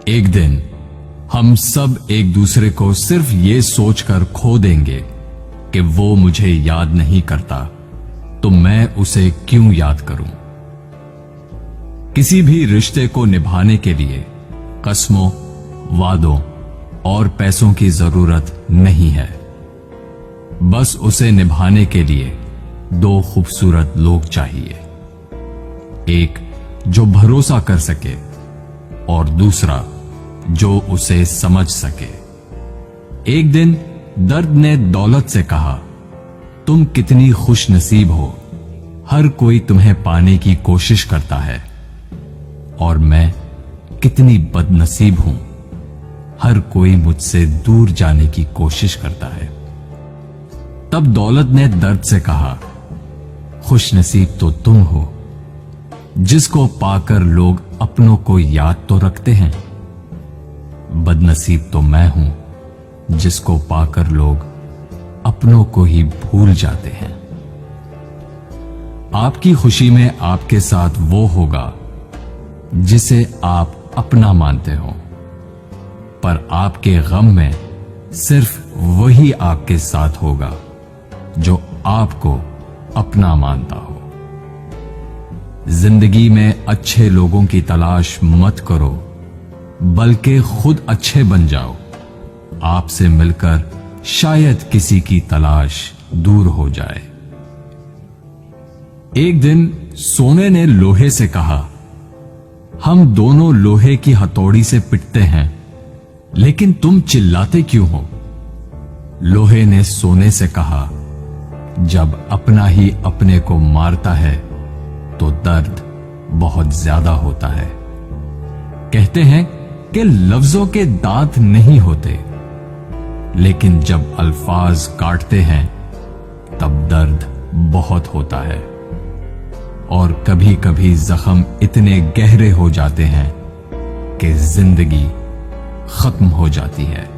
एक दिन हम सब एक दूसरे को सिर्फ ये सोचकर खो देंगे कि वो मुझे याद नहीं करता, तो मैं उसे क्यों याद करूं। किसी भी रिश्ते को निभाने के लिए कस्मों, वादों और पैसों की जरूरत नहीं है। बस उसे निभाने के लिए दो खूबसूरत लोग चाहिए, एक जो भरोसा कर सके और दूसरा जो उसे समझ सके। एक दिन दर्द ने दौलत से कहा, तुम कितनी खुश नसीब हो, हर कोई तुम्हें पाने की कोशिश करता है, और मैं कितनी बदनसीब हूं, हर कोई मुझसे दूर जाने की कोशिश करता है। तब दौलत ने दर्द से कहा, खुश नसीब तो तुम हो, जिसको पाकर लोग अपनों को याद तो रखते हैं। बदनसीब तो मैं हूं, जिसको पाकर लोग अपनों को ही भूल जाते हैं। आपकी खुशी में आपके साथ वो होगा जिसे आप अपना मानते हो, पर आपके गम में सिर्फ वही आपके साथ होगा जो आपको अपना मानता हो। जिंदगी में अच्छे लोगों की तलाश मत करो, बल्कि खुद अच्छे बन जाओ। आपसे मिलकर शायद किसी की तलाश दूर हो जाए। एक दिन सोने ने लोहे से कहा, हम दोनों लोहे की हथौड़ी से पिटते हैं, लेकिन तुम चिल्लाते क्यों हो? लोहे ने सोने से कहा, जब अपना ही अपने को मारता है तो दर्द बहुत ज्यादा होता है। कहते हैं कि लफ्जों के दांत नहीं होते, लेकिन जब अल्फाज काटते हैं तब दर्द बहुत होता है, और कभी कभी जख्म इतने गहरे हो जाते हैं कि जिंदगी खत्म हो जाती है,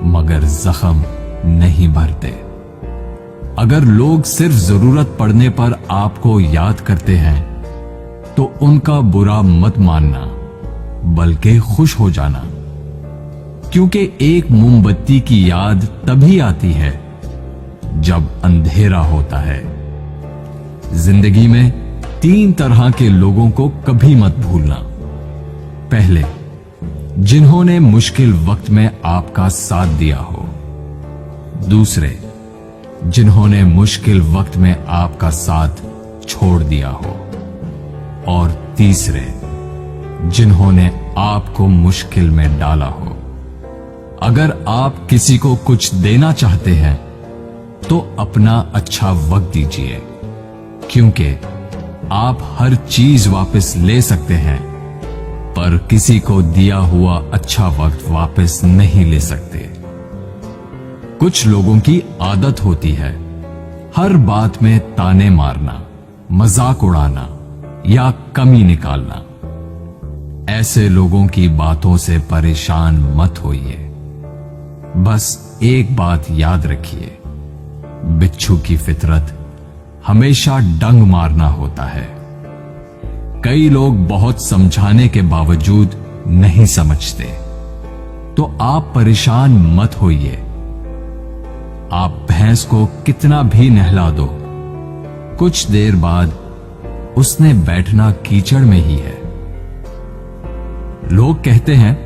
मगर जख्म नहीं भरते। अगर लोग सिर्फ जरूरत पड़ने पर आपको याद करते हैं तो उनका बुरा मत मानना, बल्कि खुश हो जाना, क्योंकि एक मोमबत्ती की याद तभी आती है जब अंधेरा होता है। जिंदगी में 3 तरह के लोगों को कभी मत भूलना। पहले, जिन्होंने मुश्किल वक्त में आपका साथ दिया हो। दूसरे, जिन्होंने मुश्किल वक्त में आपका साथ छोड़ दिया हो। और तीसरे, जिन्होंने आपको मुश्किल में डाला हो। अगर आप किसी को कुछ देना चाहते हैं तो अपना अच्छा वक्त दीजिए, क्योंकि आप हर चीज वापस ले सकते हैं, पर किसी को दिया हुआ अच्छा वक्त वापस नहीं ले सकते। कुछ लोगों की आदत होती है हर बात में ताने मारना, मजाक उड़ाना या कमी निकालना। ऐसे लोगों की बातों से परेशान मत होइए। बस एक बात याद रखिए, बिच्छू की फितरत हमेशा डंग मारना होता है। कई लोग बहुत समझाने के बावजूद नहीं समझते, तो आप परेशान मत होइए। आप भैंस को कितना भी नहला दो, कुछ देर बाद उसने बैठना कीचड़ में ही है। लोग कहते हैं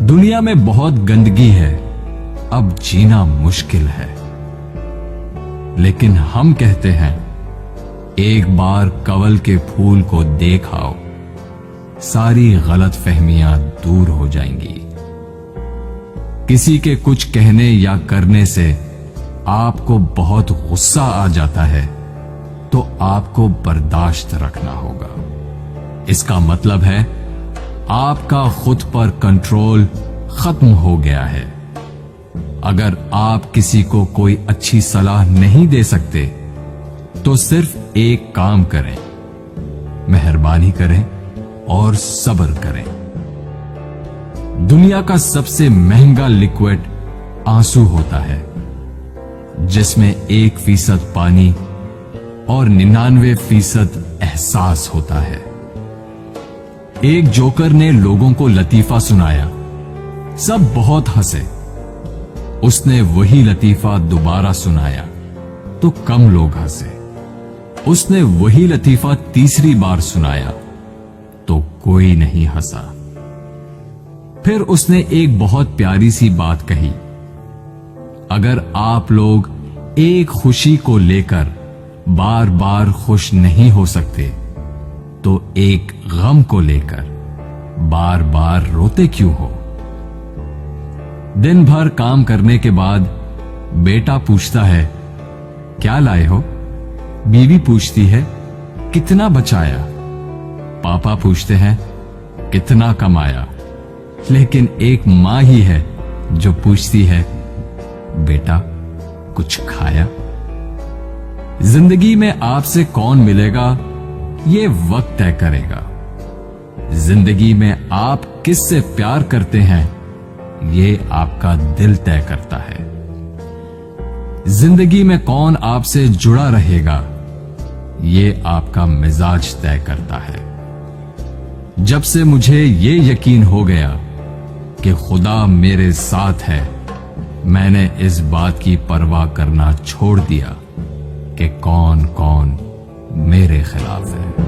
दुनिया में बहुत गंदगी है, अब जीना मुश्किल है। लेकिन हम कहते हैं एक बार कंवल के फूल को देख आओ, सारी गलत फहमियां दूर हो जाएंगी। किसी के कुछ कहने या करने से आपको बहुत गुस्सा आ जाता है तो आपको बर्दाश्त रखना होगा। इसका मतलब है आपका खुद पर कंट्रोल खत्म हो गया है। अगर आप किसी को कोई अच्छी सलाह नहीं दे सकते तो सिर्फ एक काम करें, मेहरबानी करें और सब्र करें। दुनिया का सबसे महंगा लिक्विड आंसू होता है, जिसमें 1% पानी और 99% एहसास होता है। एक जोकर ने लोगों को लतीफा सुनाया। सब बहुत हंसे। उसने वही लतीफा दोबारा सुनाया तो कम लोग हंसे। उसने वही लतीफा तीसरी बार सुनाया तो कोई नहीं हंसा। फिर उसने एक बहुत प्यारी सी बात कही, अगर आप लोग एक खुशी को लेकर बार बार खुश नहीं हो सकते तो एक गम को लेकर बार बार रोते क्यों हो? दिन भर काम करने के बाद बेटा पूछता है, क्या लाए हो? बीवी पूछती है, कितना बचाया? पापा पूछते हैं, कितना कमाया? लेकिन एक मां ही है जो पूछती है, बेटा कुछ खाया? जिंदगी में आपसे कौन मिलेगा ये वक्त तय करेगा। जिंदगी में आप किससे प्यार करते हैं ये आपका दिल तय करता है। जिंदगी में कौन आपसे जुड़ा रहेगा ये आपका मिजाज तय करता है। जब से मुझे ये यकीन हो गया कि खुदा मेरे साथ है, मैंने इस बात की परवाह करना छोड़ दिया कि कौन कौन मेरे खिलाफ है।